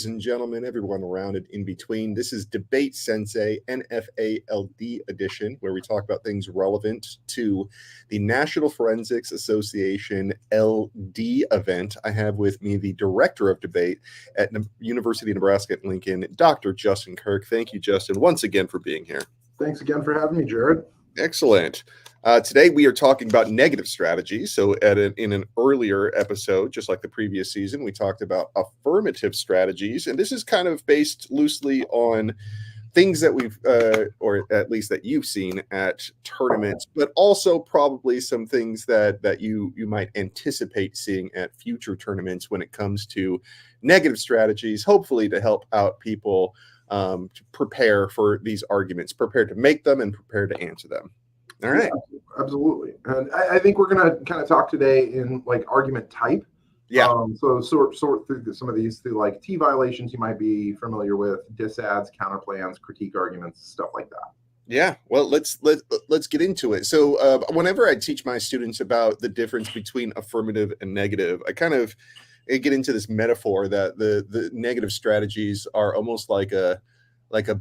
ladies and gentlemen, everyone around and in between. This is Debate Sensei, NFA LD Edition, where we talk about things relevant to the National Forensics Association LD event. I have with me the Director of Debate at University of Nebraska at Lincoln, Dr. Justin Kirk. Thank you, Justin, once again for being here. Thanks again for having me, Jared. Excellent. Today we are talking about negative strategies. So in an earlier episode, just like the previous season, we talked about affirmative strategies. And this is kind of based loosely on things that we've, or at least that you've seen at tournaments, but also probably some things that you might anticipate seeing at future tournaments when it comes to negative strategies, hopefully to help out people to prepare for these arguments, prepare to make them and prepare to answer them. All right. Yeah, absolutely. And I think we're going to kind of talk today in like argument type. Yeah. So sort through some of these through like T violations you might be familiar with, disads, counterplans, critique arguments, stuff like that. Yeah. Well, let's get into it. So whenever I teach my students about the difference between affirmative and negative, I kind of get into this metaphor that the negative strategies are almost like a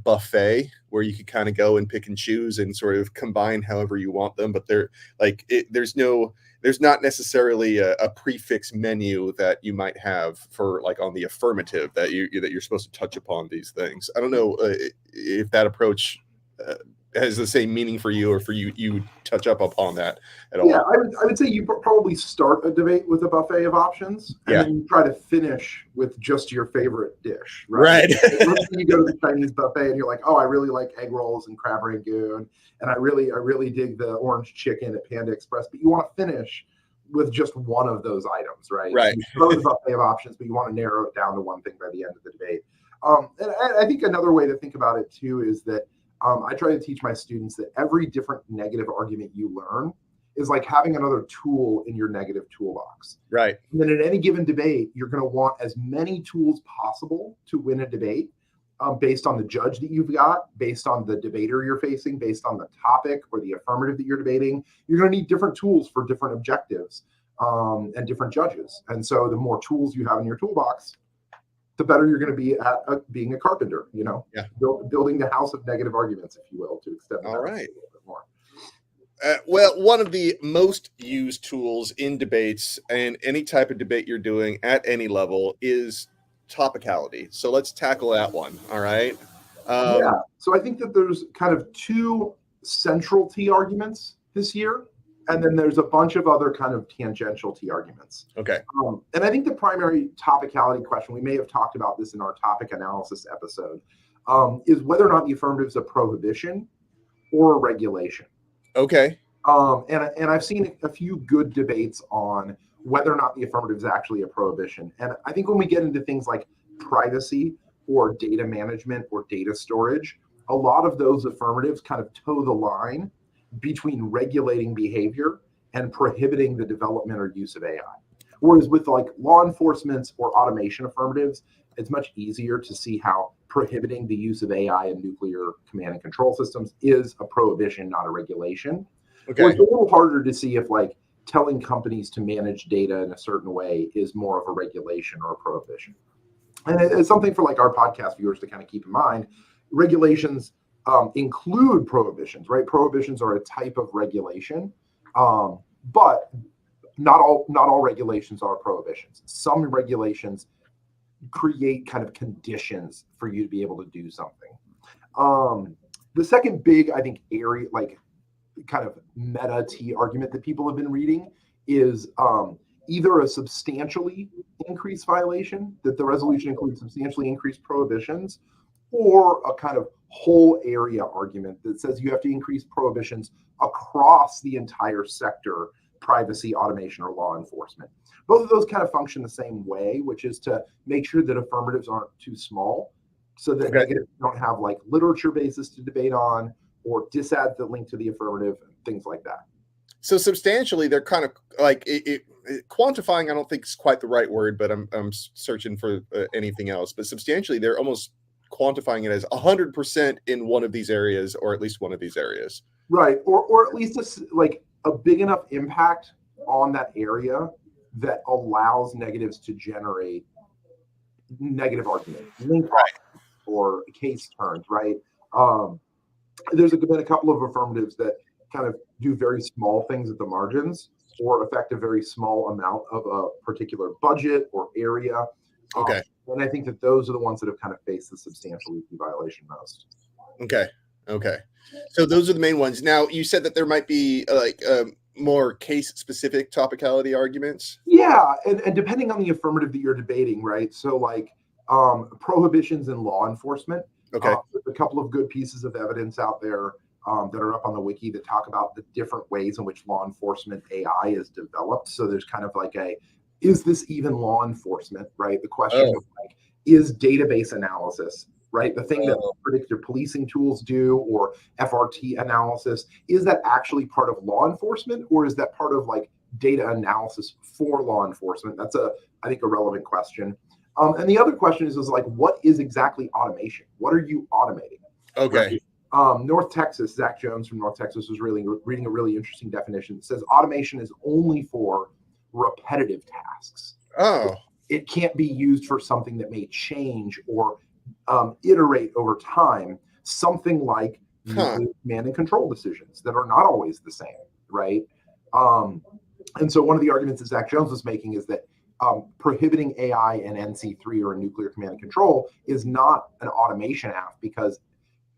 buffet where you could kind of go and pick and choose and sort of combine however you want them, but there's not necessarily a prefix menu that you might have for like on the affirmative that you're supposed to touch upon these things. I don't know if that approach has the same meaning for you, or for you touch up upon that at all. Yeah, I would say you probably start a debate with a buffet of options, and then you try to finish with just your favorite dish. Right. You go to the Chinese buffet and you're like, oh, I really like egg rolls and crab rangoon, and I really dig the orange chicken at Panda Express. But you want to finish with just one of those items, right? Right. You start with a buffet of options, but you want to narrow it down to one thing by the end of the debate. And I think another way to think about it too is that I try to teach my students that every different negative argument you learn is like having another tool in your negative toolbox. Right. And then at any given debate, you're going to want as many tools possible to win a debate based on the judge that you've got, based on the debater you're facing, based on the topic or the affirmative that you're debating. You're going to need different tools for different objectives and different judges. And so the more tools you have in your toolbox, the better you're going to be at being a carpenter, building the house of negative arguments, if you will, to extend that a little bit more. Well, one of the most used tools in debates and any type of debate you're doing at any level is topicality. So let's tackle that one. All right. So I think that there's kind of two central T arguments this year. And then there's a bunch of other kind of tangential T arguments. Okay. And I think the primary topicality question, we may have talked about this in our topic analysis episode, is whether or not the affirmative is a prohibition or a regulation. Okay. And I've seen a few good debates on whether or not the affirmative is actually a prohibition. And I think when we get into things like privacy or data management or data storage, a lot of those affirmatives kind of toe the line between regulating behavior and prohibiting the development or use of AI. Whereas with like law enforcement or automation affirmatives, it's much easier to see how prohibiting the use of AI in nuclear command and control systems is a prohibition, not a regulation. Okay. It's a little harder to see if like telling companies to manage data in a certain way is more of a regulation or a prohibition. And it's something for like our podcast viewers to kind of keep in mind. Regulations include prohibitions, right? Prohibitions are a type of regulation, but not all regulations are prohibitions. Some regulations create kind of conditions for you to be able to do something. The second big, I think, area, like kind of meta T argument that people have been reading is either a substantially increased violation, that the resolution includes substantially increased prohibitions, or a kind of whole area argument that says you have to increase prohibitions across the entire sector, privacy, automation, or law enforcement. Both of those kind of function the same way, which is to make sure that affirmatives aren't too small, so that negatives don't have like literature basis to debate on, or disads that link to the affirmative, things like that. So substantially, they're kind of like quantifying. I don't think is quite the right word, but I'm searching for anything else. But substantially, they're almost quantifying it as 100% in one of these areas, or at least one of these areas. Right. Or at least a big enough impact on that area that allows negatives to generate negative argument, link Right. or case turns, right? There's been a couple of affirmatives that kind of do very small things at the margins or affect a very small amount of a particular budget or area. Okay. And I think that those are the ones that have kind of faced the substantial leaky violation most. Okay. So those are the main ones. Now, you said that there might be more case-specific topicality arguments. Yeah, and depending on the affirmative that you're debating, right? So like prohibitions in law enforcement. Okay. There's a couple of good pieces of evidence out there that are up on the wiki that talk about the different ways in which law enforcement AI is developed. So there's kind of like is this even law enforcement, right? The question of like, is database analysis, right? The thing that predictive policing tools do, or FRT analysis, is that actually part of law enforcement, or is that part of like data analysis for law enforcement? That's I think a relevant question. And the other question is like, what is exactly automation? What are you automating? Okay. Right? North Texas, Zach Jones from North Texas was reading a really interesting definition. It says automation is only for repetitive tasks. Oh. It can't be used for something that may change or iterate over time, something like command and control decisions that are not always the same, right? And so one of the arguments that Zach Jones was making is that prohibiting AI and NC3 or a nuclear command and control is not an automation act, because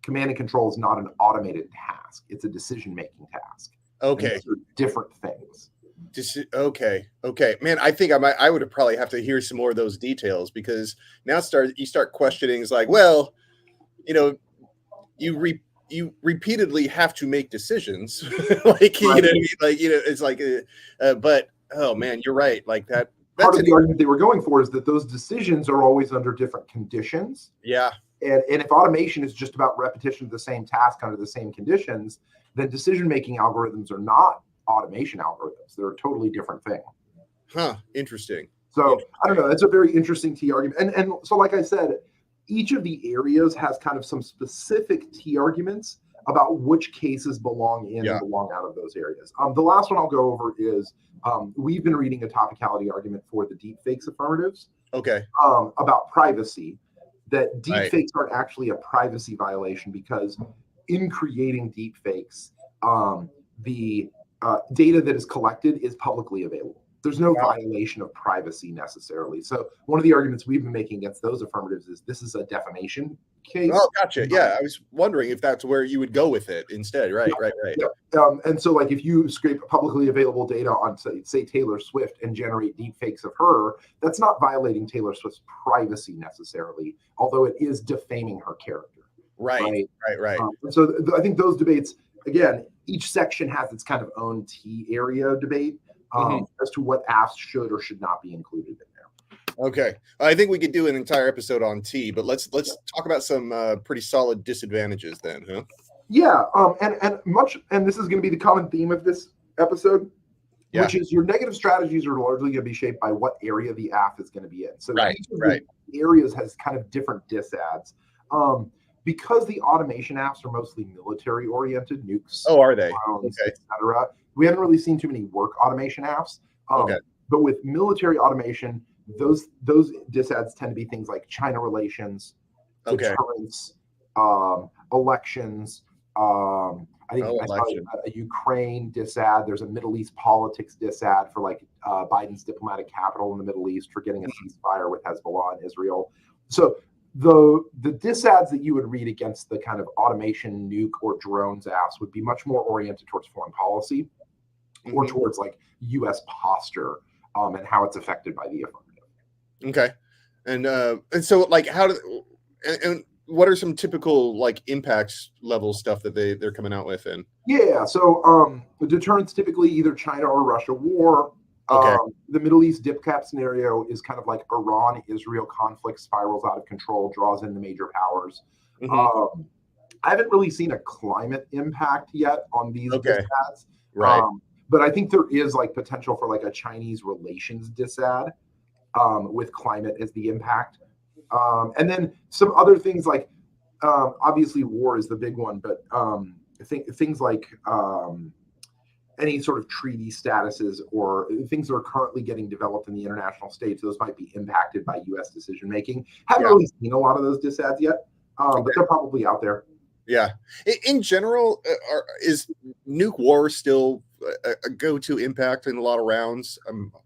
command and control is not an automated task. It's a decision-making task. Okay. They're different things. Okay. Man, I think I would probably have to hear some more of those details, because now you start questioning. It's like, well, you repeatedly have to make decisions, like, you know what I mean? Like, it's like, but oh man, you're right. Like that. Part of the argument they were going for is that those decisions are always under different conditions. Yeah. And if automation is just about repetition of the same task under the same conditions, then decision-making algorithms are not automation algorithms. They're a totally different thing. Interesting. So I don't know. It's a very interesting T argument. And so, like I said, each of the areas has kind of some specific T arguments about which cases belong in and belong out of those areas. The last one I'll go over is we've been reading a topicality argument for the deepfakes affirmatives. Okay. About privacy, that deepfakes aren't actually a privacy violation, because in creating deepfakes, the data that is collected is publicly available. There's no violation of privacy necessarily. So one of the arguments we've been making against those affirmatives is this is a defamation case. Oh, gotcha. Yeah, I was wondering if that's where you would go with it instead. Right. Yeah. And so, like, if you scrape publicly available data on, say, Taylor Swift and generate deepfakes of her, that's not violating Taylor Swift's privacy necessarily, although it is defaming her character. Right. So I think those debates, again, each section has its kind of own T area debate as to what apps should or should not be included in there. Okay, I think we could do an entire episode on T, but let's talk about some pretty solid disadvantages then, huh? Yeah, and this is going to be the common theme of this episode, which is your negative strategies are largely going to be shaped by what area the app is going to be in. So each of the areas has kind of different disads. Because the automation apps are mostly military-oriented, nukes, are they? Drones, etc. We haven't really seen too many work automation apps. But with military automation, those disads tend to be things like China relations, deterrence, elections. I think I saw a Ukraine disad. There's a Middle East politics disad for like Biden's diplomatic capital in the Middle East for getting a ceasefire with Hezbollah and Israel. So the disads that you would read against the kind of automation, nuke, or drones apps would be much more oriented towards foreign policy or towards like U.S. posture and how it's affected by the affirmative. Okay, and so like and what are some typical like impacts level stuff that they're coming out with? And so the deterrence typically either China or Russia war. The Middle East dipcap scenario is kind of like Iran-Israel conflict spirals out of control, draws in the major powers. I haven't really seen a climate impact yet on these disads. But I think there is like potential for like a Chinese relations disad with climate as the impact. And then some other things like obviously war is the big one, but things like any sort of treaty statuses or things that are currently getting developed in the international states, those might be impacted by U.S. decision making. Haven't really seen a lot of those disads yet, but they're probably out there. Yeah. In general, is nuke war still a go-to impact in a lot of rounds?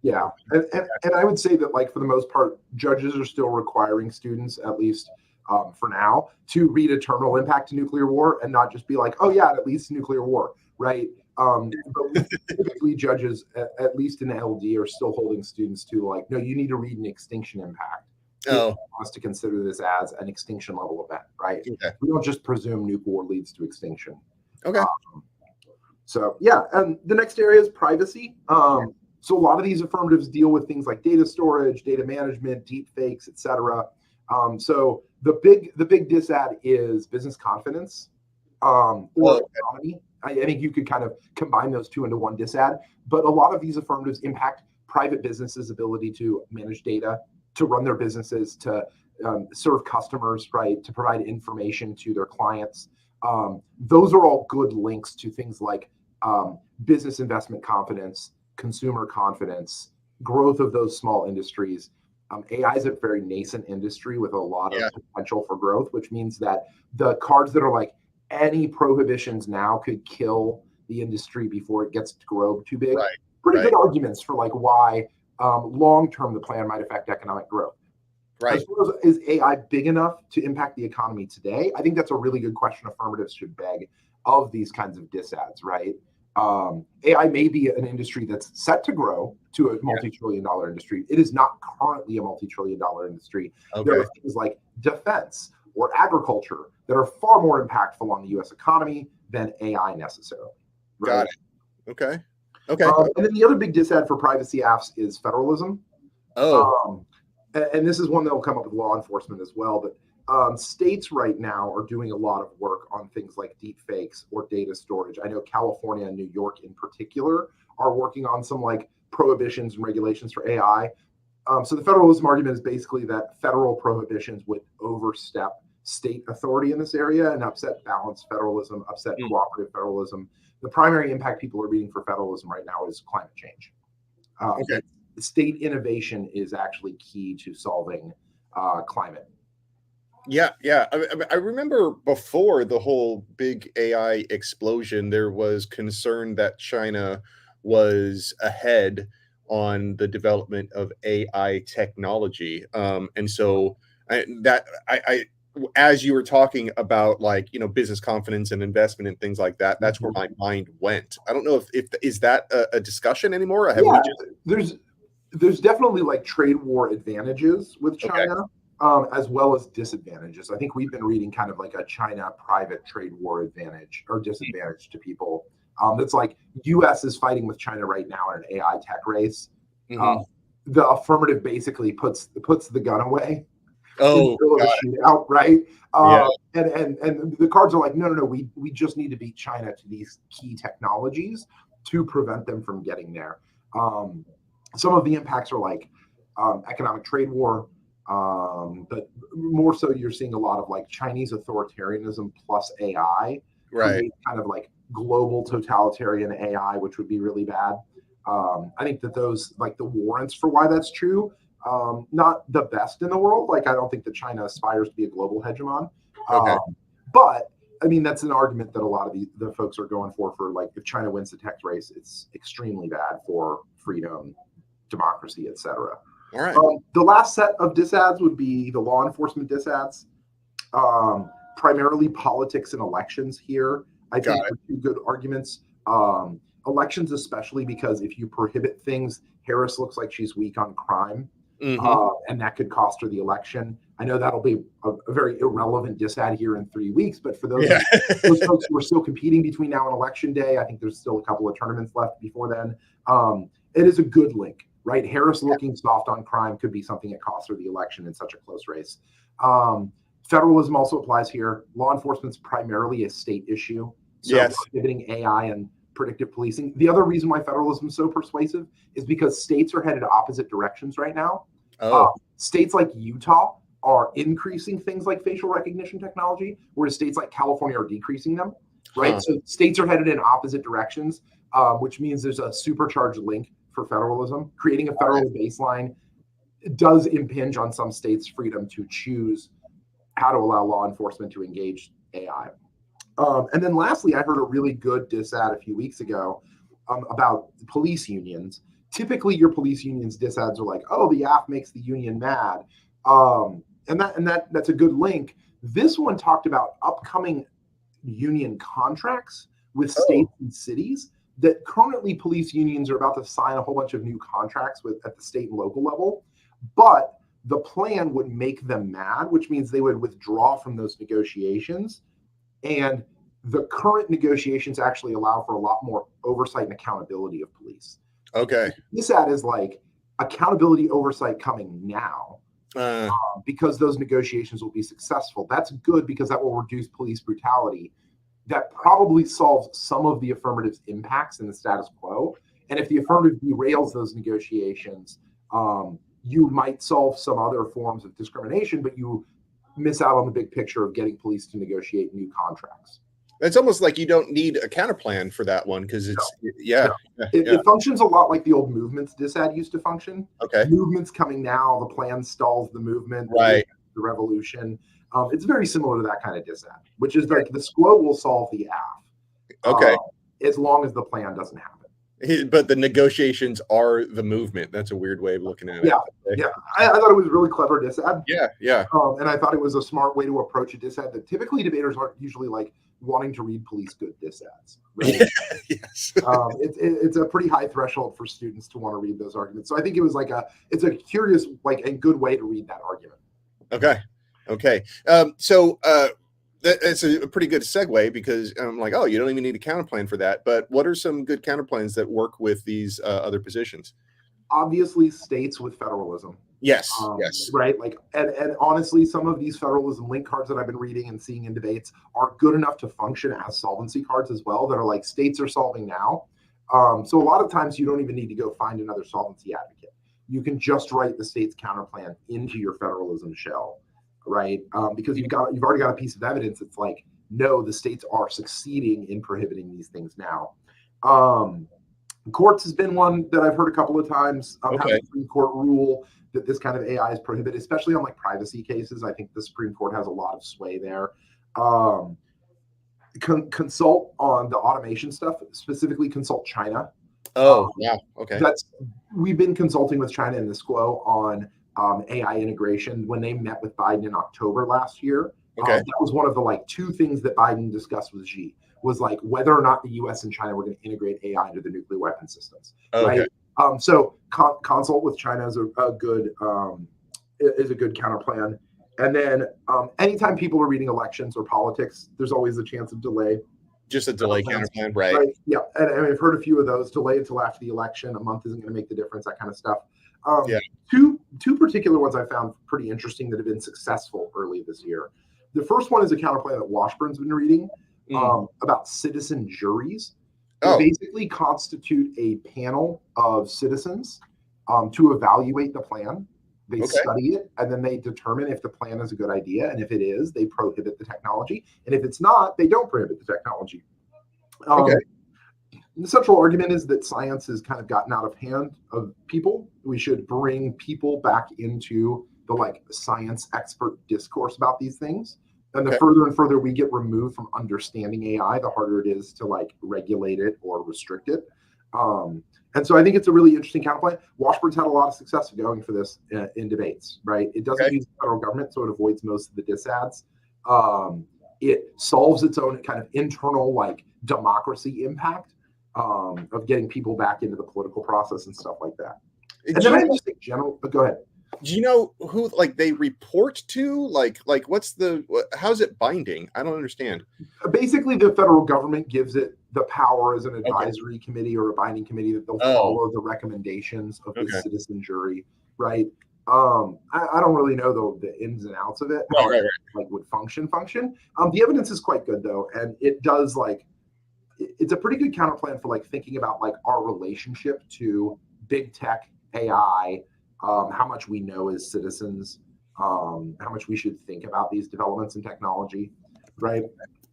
Yeah, and I would say that, like, for the most part, judges are still requiring students, at least for now, to read a terminal impact to nuclear war and not just be like, oh yeah, it leads to nuclear war, right? But typically judges, at least in LD, are still holding students to, like, no, you need to read an extinction impact. Oh, us to consider this as an extinction level event, right? okay. We don't just presume nuke war leads to extinction. Okay. So yeah, and the next area is privacy. So a lot of these affirmatives deal with things like data storage, data management, deep fakes, etc. So the big disad is business confidence or economy. I think you could kind of combine those two into one disad, but a lot of these affirmatives impact private businesses' ability to manage data, to run their businesses, to serve customers, right, to provide information to their clients. Those are all good links to things like business investment confidence, consumer confidence, growth of those small industries. AI is a very nascent industry with a lot of potential for growth, which means that the cards that are like any prohibitions now could kill the industry before it gets to grow too big. Right. Pretty good arguments for like why long-term the plan might affect economic growth. Right. As far as, is AI big enough to impact the economy today? I think that's a really good question affirmatives should beg of these kinds of disads, right? AI may be an industry that's set to grow to a multi-trillion-dollar industry. It is not currently a multi-trillion-dollar industry. Okay. There are things like defense or agriculture that are far more impactful on the U.S. economy than AI necessarily. Right? Got it. Okay. Okay. And then the other big disad for privacy apps is federalism. And this is one that will come up with law enforcement as well. But states right now are doing a lot of work on things like deep fakes or data storage. I know California and New York in particular are working on some like prohibitions and regulations for AI. So the federalism argument is basically that federal prohibitions would overstep state authority in this area and upset balanced federalism, upset cooperative federalism. The primary impact people are reading for federalism right now is climate change. State innovation is actually key to solving climate. Yeah. I remember before the whole big AI explosion, there was concern that China was ahead on the development of AI technology. And so as you were talking about, like, business confidence and investment and things like that, that's where my mind went. I don't know if is that a discussion anymore? There's definitely like trade war advantages with China, as well as disadvantages. I think we've been reading kind of like a China private trade war advantage or disadvantage to people. That's like U.S. is fighting with China right now in an AI tech race. The affirmative basically puts the gun away. Shootout, right? And the cards are like, no, we just need to beat China to these key technologies to prevent them from getting there. Some of the impacts are like economic trade war, but more so you're seeing a lot of like Chinese authoritarianism plus AI, right? Kind of like global totalitarian AI, which would be really bad. I think that those, like, the warrants for why that's true, not the best in the world. Like, I don't think that China aspires to be a global hegemon. But I mean, that's an argument that a lot of the folks are going for like, if China wins the tech race, it's extremely bad for freedom, democracy, etc. All right. The last set of disads would be the law enforcement disads, primarily politics and elections here. I think are two good arguments. Elections, especially because if you prohibit things, Harris looks like she's weak on crime, and that could cost her the election. I know that'll be a very irrelevant disad here in 3 weeks, but for those folks who are still competing between now and election day, I think there's still a couple of tournaments left before then. It is a good link, right? Harris looking soft on crime could be something that costs her the election in such a close race. Federalism also applies here. Law enforcement's primarily a state issue. So prohibiting AI and predictive policing. The other reason why federalism is so persuasive is because states are headed opposite directions right now. States like Utah are increasing things like facial recognition technology, whereas states like California are decreasing them, right? So states are headed in opposite directions. which means there's a supercharged link for federalism. Creating a federal baseline does impinge on some states' freedom to choose how to allow law enforcement to engage AI. And then lastly, I heard a really good dissad a few weeks ago about police unions. Typically, your police unions dissads are like, "Oh, the app makes the union mad," and that's a good link. This one talked about upcoming union contracts with states and cities that currently police unions are about to sign a whole bunch of new contracts with at the state and local level, but the plan would make them mad, which means they would withdraw from those negotiations. And the current negotiations actually allow for a lot more oversight and accountability of police. Okay. This ad is like accountability oversight coming now because those negotiations will be successful. That's good because that will reduce police brutality. That probably solves some of the affirmative's impacts in the status quo. And if the affirmative derails those negotiations, you might solve some other forms of discrimination, but you miss out on the big picture of getting police to negotiate new contracts. It's almost like you don't need a counterplan for that one because it's It functions a lot like the old movements disad used to function. Okay. Movements coming now, the plan stalls the movement, right? The revolution. It's very similar to that kind of disad, which is like the SQO will solve the AF. Okay. As long as the plan doesn't happen. But the negotiations are the movement. That's a weird way of looking at it. Yeah. I thought it was a really clever disad. Yeah. And I thought it was a smart way to approach a disad that typically debaters aren't usually like wanting to read police good disads. Right? Yes. It's a pretty high threshold for students to want to read those arguments. So I think it was like it's a curious, like, and good way to read that argument. Okay. That's a pretty good segue because I'm like, oh, you don't even need a counterplan for that. But what are some good counterplans that work with these other positions? Obviously, states with federalism. Yes. Right. Like, and honestly, some of these federalism link cards that I've been reading and seeing in debates are good enough to function as solvency cards as well. That are like states are solving now. So a lot of times you don't even need to go find another solvency advocate. You can just write the state's counterplan into your federalism shell. Right, because you've already got a piece of evidence. It's like, no, the states are succeeding in prohibiting these things now. Courts has been one that I've heard a couple of times. Have the Supreme Court rule that this kind of AI is prohibited, especially on like privacy cases. I think the Supreme Court has a lot of sway there. Consult on the automation stuff, specifically consult China. Okay. We've been consulting with China in the SQO on AI integration when they met with Biden in October last year. That was one of the like two things that Biden discussed with Xi was like whether or not the U.S. and China were going to integrate AI into the nuclear weapon systems. Right. So consult with China is a good counterplan. And then anytime people are reading elections or politics, there's always a chance of delay. Just a delay counterplan, right? Yeah. And I've heard a few of those. Delay until after the election. A month isn't going to make the difference. That kind of stuff. Two particular ones I found pretty interesting that have been successful early this year. The first one is a counterplan that Washburn's been reading about citizen juries. They basically constitute a panel of citizens to evaluate the plan. They study it, and then they determine if the plan is a good idea. And if it is, they prohibit the technology. And if it's not, they don't prohibit the technology. The central argument is that science has kind of gotten out of hand of people. We should bring people back into the like science expert discourse about these things. And the further and further we get removed from understanding AI, the harder it is to like regulate it or restrict it. And so I think it's a really interesting counterplan. Washburn's had a lot of success going for this in debates, right? It doesn't use the federal government, so it avoids most of the disads. It solves its own kind of internal like democracy impact. Of getting people back into the political process and stuff like that. And then I just think general. Go ahead. Do you know who like they report to? Like how's it binding? I don't understand. Basically, the federal government gives it the power as an advisory committee or a binding committee that they'll follow the recommendations of the citizen jury, right? I don't really know the ins and outs of it. Like would function. The evidence is quite good though, and it does like. It's a pretty good counterplan for like thinking about like our relationship to big tech, AI, how much we know as citizens, how much we should think about these developments in technology, right?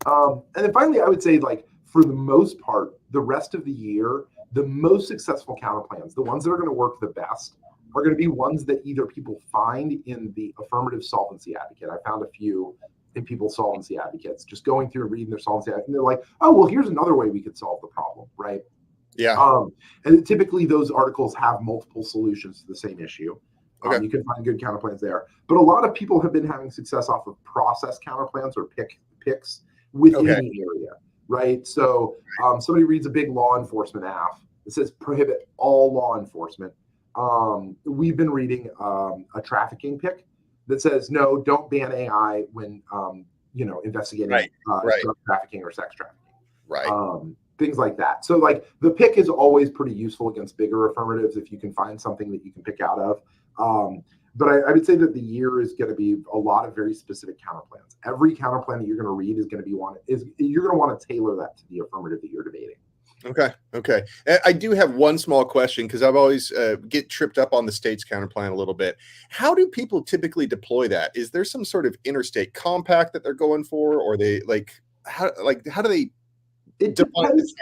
And then finally, I would say like for the most part, the rest of the year, the most successful counterplans, the ones that are going to work the best, are going to be ones that either people find in the affirmative solvency advocate. I found a few in people's solvency advocates, just going through and reading their solvency advocate, and they're like, oh, well, here's another way we could solve the problem, right? Yeah. And typically those articles have multiple solutions to the same issue. Okay. You can find good counterplans there. But a lot of people have been having success off of process counterplans or picks within the area, right? So somebody reads a big law enforcement aff that says prohibit all law enforcement. We've been reading a trafficking pick that says, no, don't ban AI when, investigating drug trafficking or sex trafficking. Right. Things like that. So like the pick is always pretty useful against bigger affirmatives if you can find something that you can pick out of. But I would say that the year is going to be a lot of very specific counterplans. Every counterplan that you're going to read is going to be you're going to want to tailor that to the affirmative that you're debating. Okay. I do have one small question because I've always get tripped up on the state's counterplan a little bit. How do people typically deploy that? Is there some sort of interstate compact that they're going for, or they how do they? It depends.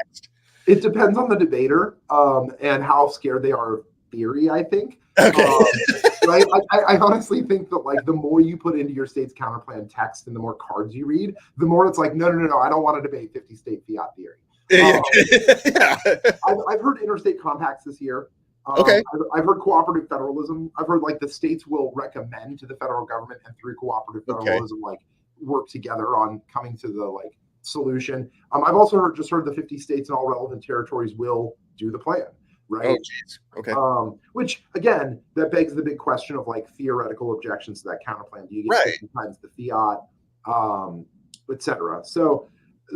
It depends on the debater and how scared they are of theory, I think. Okay. Right? I honestly think that like the more you put into your state's counterplan text and the more cards you read, the more it's like, no, I don't want to debate 50 state fiat theory. Yeah. I've heard interstate compacts this year. Okay. I've heard cooperative federalism. I've heard like the states will recommend to the federal government and through cooperative federalism like work together on coming to the like solution. I've also heard the 50 states and all relevant territories will do the plan, right? Oh, geez. Okay. Which again, that begs the big question of like theoretical objections to that counterplan. Do you get 50 times the fiat, etc.?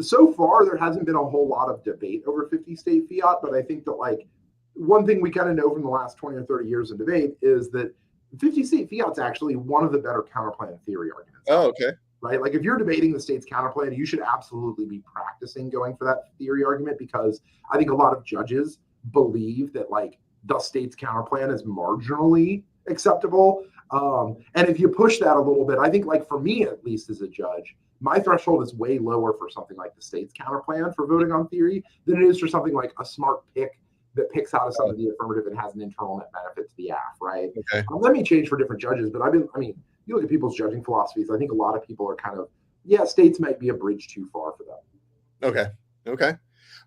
So far, there hasn't been a whole lot of debate over 50 state fiat, but I think that like one thing we kind of know from the last 20 or 30 years of debate is that 50 state fiat's actually one of the better counterplan theory arguments. Oh, okay. Right? Like if you're debating the state's counterplan, you should absolutely be practicing going for that theory argument, because I think a lot of judges believe that like the state's counterplan is marginally acceptable. And if you push that a little bit, I think like for me, at least as a judge, my threshold is way lower for something like the state's counterplan for voting on theory than it is for something like a smart pick that picks out of some of the affirmative and has an internal net benefit to the aff, right? Okay. That may change for different judges, but you look at people's judging philosophies, I think a lot of people are kind of, states might be a bridge too far for them. Okay.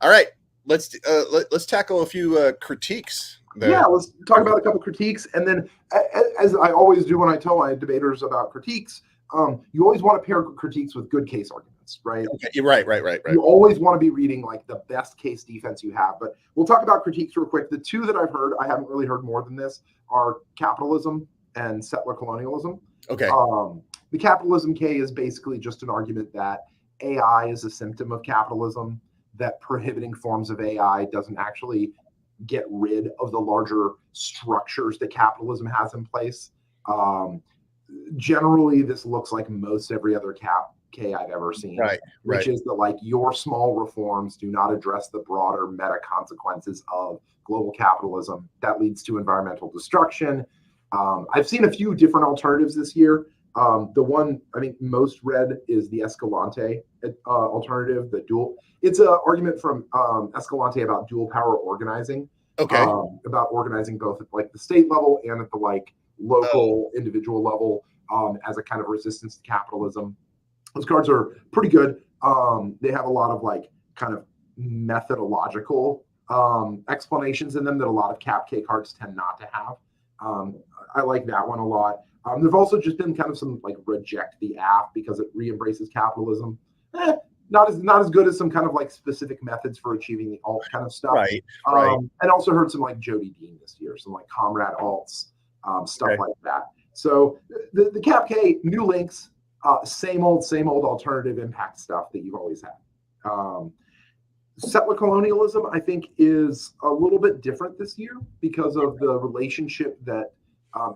All right. Let's tackle a few critiques there. Yeah, let's talk about a couple critiques. And then as I always do when I tell my debaters about critiques, you always want to pair critiques with good case arguments, right? Okay. Right. You always want to be reading like the best case defense you have. But we'll talk about critiques real quick. The two that I've heard, I haven't really heard more than this, are capitalism and settler colonialism. Okay. The capitalism K is basically just an argument that AI is a symptom of capitalism, that prohibiting forms of AI doesn't actually get rid of the larger structures that capitalism has in place. Generally, this looks like most every other cap K I've ever seen, which is that like your small reforms do not address the broader meta consequences of global capitalism that leads to environmental destruction. I've seen a few different alternatives this year. The one I think most read is the Escalante alternative, the dual. It's an argument from Escalante about dual power organizing. Okay. About organizing both at like the state level and at the like local individual level as a kind of resistance to capitalism. Those cards are pretty good. They have a lot of like kind of methodological explanations in them that a lot of cap K cards tend not to have. I like that one a lot. There've also just been kind of some like reject the app because it re-embraces capitalism. Not as good as some kind of like specific methods for achieving the alt kind of stuff. Right. And also heard some like Jody Dean this year, some like comrade alts, stuff like that. So the Cap K, new links, same old alternative impact stuff that you've always had. Settler colonialism, I think, is a little bit different this year because of the relationship that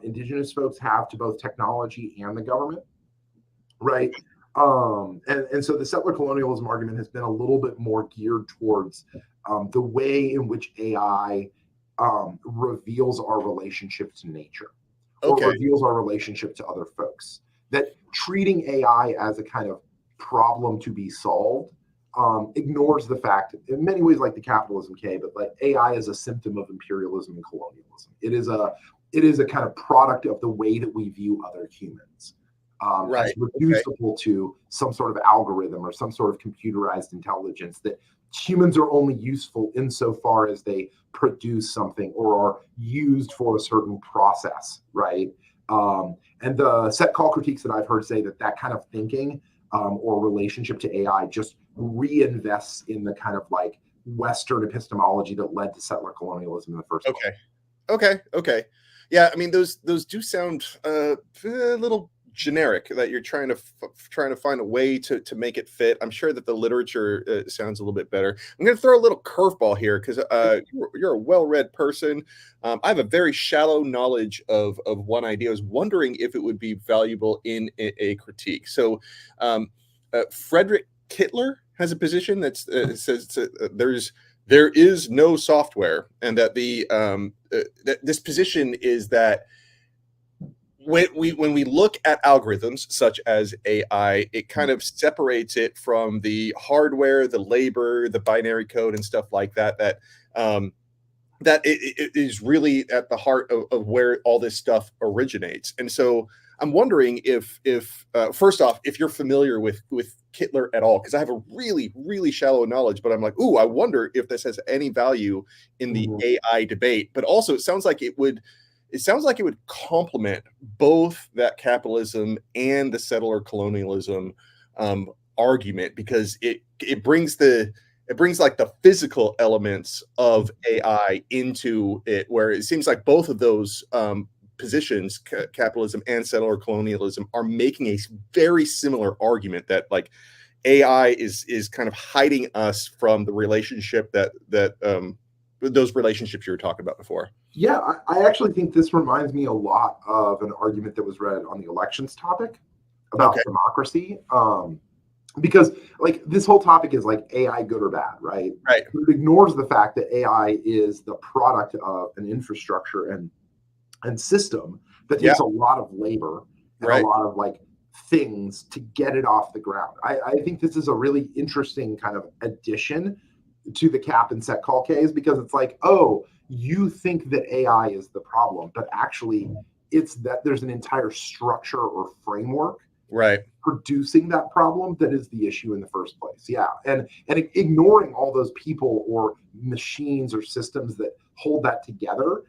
indigenous folks have to both technology and the government, right? And so the settler colonialism argument has been a little bit more geared towards the way in which AI reveals our relationship to nature, or reveals our relationship to other folks. That treating AI as a kind of problem to be solved ignores the fact, in many ways, like the capitalism K, but like AI is a symptom of imperialism and colonialism. It is a kind of product of the way that we view other humans. As Right. Okay. reducible to some sort of algorithm or some sort of computerized intelligence, that humans are only useful insofar as they produce something or are used for a certain process, right? And the set call critiques that I've heard say that kind of thinking or relationship to AI just reinvests in the kind of like Western epistemology that led to settler colonialism in the first place. Okay. Yeah, I mean those do sound a little generic, that you're trying to find a way to make it fit. I'm sure that the literature sounds a little bit better. I'm going to throw a little curveball here because you're a well-read person. I have a very shallow knowledge of one idea. I was wondering if it would be valuable in a critique. So Frederick Kittler has a position that says there is no software, and that that this position is that when we look at algorithms such as AI, it kind of separates it from the hardware, the labor, the binary code, and stuff like that. That it is really at the heart of where all this stuff originates. And so I'm wondering if first off, if you're familiar with Kittler at all, because I have a really shallow knowledge, but I'm like, ooh, I wonder if this has any value in the AI debate. But also, it sounds like it would complement both that capitalism and the settler colonialism argument, because it brings like the physical elements of AI into it, where it seems like both of those positions, capitalism and settler colonialism, are making a very similar argument that like AI is kind of hiding us from the relationship that those relationships you were talking about before. Yeah, I actually think this reminds me a lot of an argument that was read on the elections topic about democracy. Because like this whole topic is like AI good or bad, right? Right. It ignores the fact that AI is the product of an infrastructure and system that takes a lot of labor and a lot of like things to get it off the ground. I think this is a really interesting kind of addition to the cap and set call case, because it's like, oh, you think that AI is the problem, but actually it's that there's an entire structure or framework producing that problem that is the issue in the first place. Yeah. And ignoring all those people or machines or systems that hold that together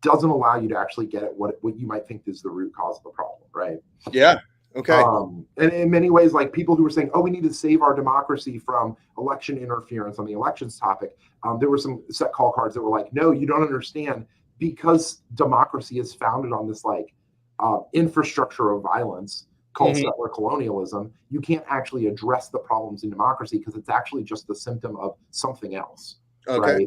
doesn't allow you to actually get at what you might think is the root cause of the problem, right? Yeah. Okay. And in many ways, like people who were saying, oh, we need to save our democracy from election interference on the elections topic, there were some set call cards that were like, no, you don't understand, because democracy is founded on this like infrastructure of violence called settler colonialism. You can't actually address the problems in democracy because it's actually just the symptom of something else. Okay.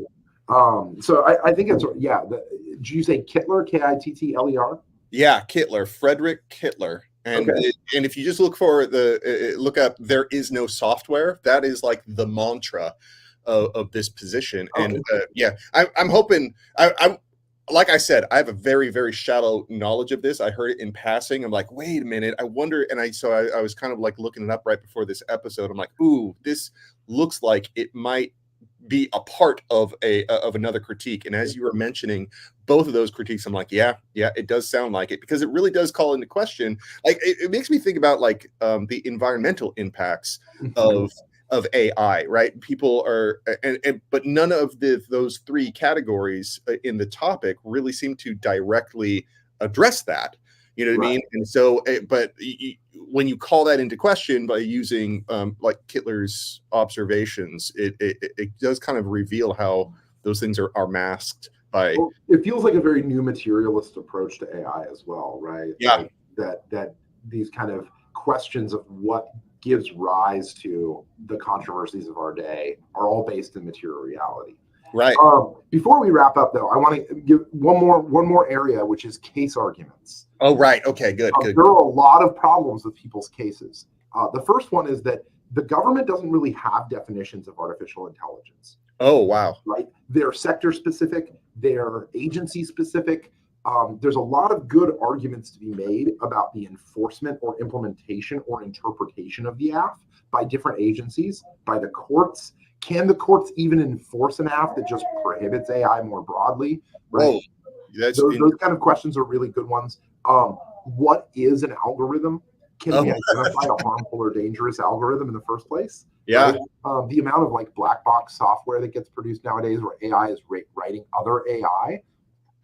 Right? So I think it's, did you say Kittler, Kittler? Yeah, Kittler, Frederick Kittler. And and if you just look up, there is no software, that is like the mantra of this position. And I'm hoping, I'm like I said, I have a very shallow knowledge of this. I heard it in passing. I'm like, wait a minute, I wonder. And I was kind of like looking it up right before this episode. I'm like, ooh, this looks like it might be a part of another critique. And as you were mentioning both of those critiques, I'm like, yeah, it does sound like it, because it really does call into question. Like it makes me think about like the environmental impacts of AI, right? People are, but none of those three categories in the topic really seem to directly address that. You know what I mean? And so, but when you call that into question by using like Kittler's observations, it does kind of reveal how those things are masked by. Well, it feels like a very new materialist approach to AI as well, right? Yeah. Like that these kind of questions of what gives rise to the controversies of our day are all based in material reality. Right. Before we wrap up, though, I want to give one more area, which is case arguments. Oh, right. Okay, good. There are a lot of problems with people's cases. The first one is that the government doesn't really have definitions of artificial intelligence. Oh, wow. Right? They're sector specific, they're agency specific. there's a lot of good arguments to be made about the enforcement or implementation or interpretation of the AF by different agencies, by the courts. Can the courts even enforce an AF that just prohibits AI more broadly? Right. Those kind of questions are really good ones. What is an algorithm? Can we identify a harmful or dangerous algorithm in the first place? Yeah. Right? The amount of like black box software that gets produced nowadays where AI is writing other AI.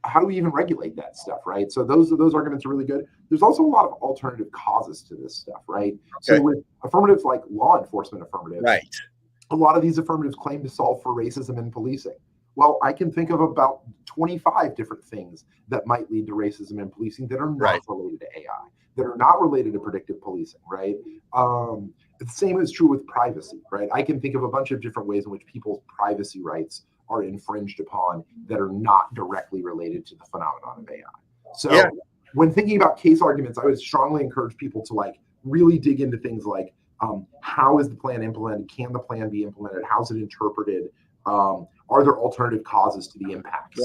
How do we even regulate that stuff, right? So those arguments are really good. There's also a lot of alternative causes to this stuff, right? So with affirmatives like law enforcement affirmatives, right, a lot of these affirmatives claim to solve for racism in policing. Well, I can think of about 25 different things that might lead to racism in policing that are not related to AI, that are not related to predictive policing, right? The same is true with privacy, right? I can think of a bunch of different ways in which people's privacy rights are infringed upon that are not directly related to the phenomenon of AI. So when thinking about case arguments, I would strongly encourage people to like really dig into things like how is the plan implemented? Can the plan be implemented? How's it interpreted? Are there alternative causes to the impacts?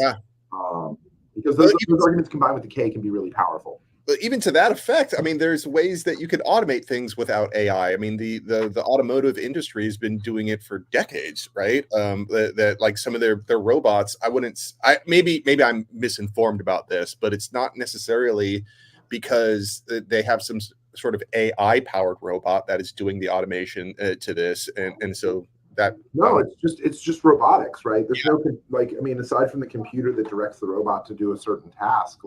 Because those arguments combined with the K can be really powerful. But even to that effect, I mean, there's ways that you could automate things without AI. I mean, the automotive industry has been doing it for decades, right? That like some of their robots, maybe I'm misinformed about this, but it's not necessarily because they have some sort of AI powered robot that is doing the automation to this, and so that it's just robotics, right? There's no aside from the computer that directs the robot to do a certain task,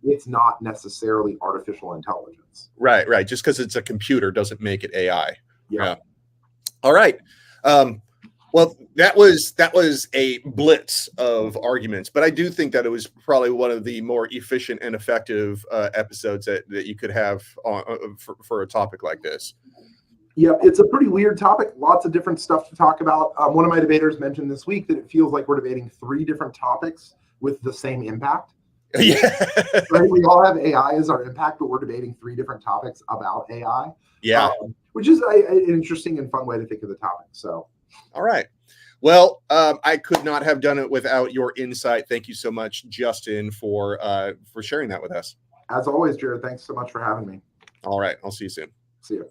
it's not necessarily artificial intelligence. Right. Just because it's a computer doesn't make it AI. All right. Well, that was a blitz of arguments, but I do think that it was probably one of the more efficient and effective episodes that you could have for a topic like this. Yeah, it's a pretty weird topic. Lots of different stuff to talk about. One of my debaters mentioned this week that it feels like we're debating 3 different topics with the same impact. Yeah. Right? We all have AI as our impact, but we're debating 3 different topics about AI. Yeah. Which is an interesting and fun way to think of the topic. So, all right. Well, I could not have done it without your insight. Thank you so much, Justin, for sharing that with us. As always, Jared, thanks so much for having me. All right. I'll see you soon. See you.